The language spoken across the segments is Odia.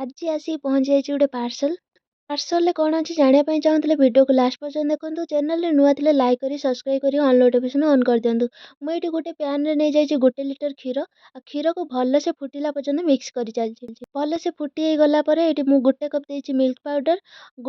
ଆଜି ଆସିକି ପହଞ୍ଚି ଯାଇଛି ଗୋଟେ ପାର୍ସଲ। ପାର୍ସଲରେ କ'ଣ ଅଛି ଜାଣିବା ପାଇଁ ଚାହୁଁଥିଲେ ଭିଡ଼ିଓକୁ ଲାଷ୍ଟ ପର୍ଯ୍ୟନ୍ତ ଦେଖନ୍ତୁ। ଚ୍ୟାନେଲରେ ନୂଆ ଥିଲେ ଲାଇକ୍ କରି ସବସ୍କ୍ରାଇବ୍ କରି ଅଲ୍ ନୋଟିଫିକେସନ୍ ଅନ୍ କରିଦିଅନ୍ତୁ। ମୁଁ ଏଇଠି ଗୋଟେ ପ୍ୟାନ୍ରେ ନେଇଯାଇଛି 1 ଲିଟର କ୍ଷୀର। ଆଉ କ୍ଷୀରକୁ ଭଲସେ ଫୁଟିଲା ପର୍ଯ୍ୟନ୍ତ ମିକ୍ସ କରି ଚାଲିଛି। ଭଲସେ ଫୁଟି ହେଇଗଲା ପରେ ଏଇଠି ମୁଁ 1 କପ୍ ଦେଇଛି ମିଲ୍କ ପାଉଡ଼ର,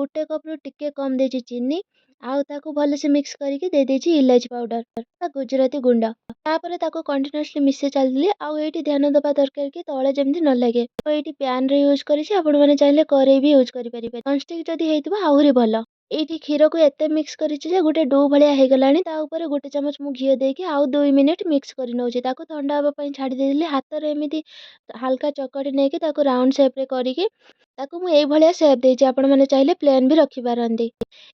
1 କପ୍ରୁ ଟିକେ କମ୍ ଦେଇଛି ଚିନି, ଆଉ ତାକୁ ଭଲସେ ମିକ୍ସ କରିକି ଦେଇଦେଇଛି ଇଲାଇଚି ପାଉଡ଼ର ବା ଗୁଜୁରାତି ଗୁଣ୍ଡ। ତାପରେ ତାକୁ କଣ୍ଟିନ୍ୟୁଅସଲି ମିଶାଇ ଚାଲିଲି। ଆଉ ଏଇଠି ଧ୍ୟାନ ଦେବା ଦରକାର କି ତଳେ ଯେମିତି ନ ଲାଗେ। ତ ଏଇଠି ପ୍ୟାନ୍ରେ ୟୁଜ୍ କରିଛି, ଆପଣମାନେ ଚାହିଁଲେ କରେଇ ବି ୟୁଜ୍ କରିପାରିବେ। ନନଷ୍ଟିକ୍ ଯଦି ହେଇଥିବ ଆହୁରି ଭଲ। ଏଇଠି କ୍ଷୀରକୁ ଏତେ ମିକ୍ସ କରିଛି ଯେ ଗୋଟେ ଡୋ ଭଳିଆ ହେଇଗଲାଣି। ତା ଉପରେ 1 ଚାମଚ ମୁଁ ଘିଅ ଦେଇକି ଆଉ 2 ମିନିଟ୍ ମିକ୍ସ କରି ନେଉଛି। ତାକୁ ଥଣ୍ଡା ହେବା ପାଇଁ ଛାଡ଼ି ଦେଇଥିଲି। ହାତରେ ଏମିତି ହାଲକା ଚକଟି ନେଇକି ତାକୁ ରାଉଣ୍ଡ ସେପ୍ରେ କରିକି ତାକୁ ମୁଁ ଏଇଭଳିଆ ସେପ୍ ଦେଇଛି। ଆପଣମାନେ ଚାହିଁଲେ ପ୍ଲେନ୍ ବି ରଖିପାରନ୍ତି।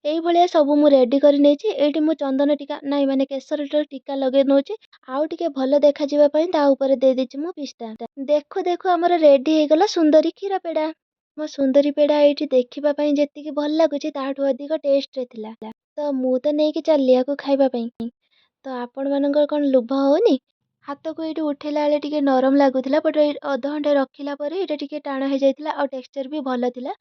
ଏଇଭଳିଆ ସବୁ ମୁଁ ରେଡ଼ି କରି ନେଇଛି। ଏଇଠି ମୁଁ ଚନ୍ଦନ ଟିକା ମାନେ କେଶରର ଟିକା ଲଗାଇ ନେଉଛି। ଆଉ ଟିକେ ଭଲ ଦେଖାଯିବା ପାଇଁ ତା ଉପରେ ଦେଇଦେଇଛି ମୁଁ ପିସ୍ତା। ଦେଖୁ ଦେଖୁ ଆମର ରେଡ଼ି ହେଇଗଲା ସୁନ୍ଦରୀ କ୍ଷୀର ପେଡ଼ା। ମୋ ସୁନ୍ଦରୀ ପେଡ଼ା ଏଇଠି ଦେଖିବା ପାଇଁ ଯେତିକି ଭଲ ଲାଗୁଛି ତାଠୁ ଅଧିକ ଟେଷ୍ଟରେ ଥିଲା। ତ ମୁଁ ତ ନେଇକି ଚାଲିଲି ୟାକୁ ଖାଇବା ପାଇଁ। ତ ଆପଣମାନଙ୍କର କ'ଣ ଲୋଭ ହେଉନି? ହାତକୁ ଏଇଠି ଉଠେଇଲା ବେଳେ ଟିକେ ନରମ ଲାଗୁଥିଲା, ବଟ୍ ଅଧଘଣ୍ଟେ ରଖିଲା ପରେ ଏଇଟା ଟିକେ ଟାଣ ହେଇଯାଇଥିଲା ଆଉ ଟେକ୍ସଚର୍ ବି ଭଲ ଥିଲା।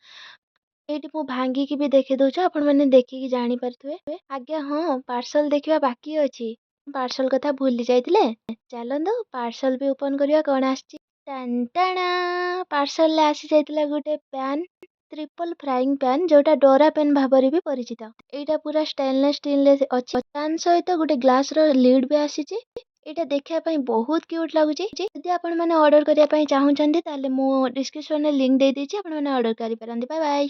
ଏଇଠି ମୁଁ ଭାଙ୍ଗିକି ବି ଦେଖେଇ ଦେଉଛି, ଆପଣମାନେ ଦେଖିକି ଜାଣିପାରୁଥିବେ। ଆଜ୍ଞା ହଁ, ପାର୍ସଲ ଦେଖିବା ବାକି ଅଛି। ପାର୍ସଲ କଥା ଭୁଲି ଯାଇଥିଲେ? ଚାଲନ୍ତୁ ପାର୍ସଲ ବି ଓପନ୍ କରିବା। କ'ଣ ଆସିଛି? ଟାଣ୍ଟାଣା! ପାର୍ସଲରେ ଆସିଯାଇଥିଲା ଗୋଟେ ପ୍ୟାନ୍, ଟ୍ରିପଲ୍ ଫ୍ରାଇଂ ପ୍ୟାନ୍, ଯୋଉଟା ଡୋରା ପେନ୍ ଭାବରେ ବି ପରିଚିତ। ଏଇଟା ପୁରା ଷ୍ଟେନଲେସ୍ ଷ୍ଟିଲରେ ଅଛି। ପ୍ୟାନ୍ ସହିତ ଗୋଟେ ଗ୍ଲାସର ଲିଡ୍ ବି ଆସିଛି। ଏଇଟା ଦେଖିବା ପାଇଁ ବହୁତ କ୍ୟୁଟ୍ ଲାଗୁଛି। ଯଦି ଆପଣମାନେ ଅର୍ଡ଼ର କରିବା ପାଇଁ ଚାହୁଁଛନ୍ତି ତାହେଲେ ମୁଁ ଡିସ୍କ୍ରିପ୍ସନରେ ଲିଙ୍କ୍ ଦେଇଦେଇଛି, ଆପଣମାନେ ଅର୍ଡ଼ର କରିପାରନ୍ତି। Bye bye.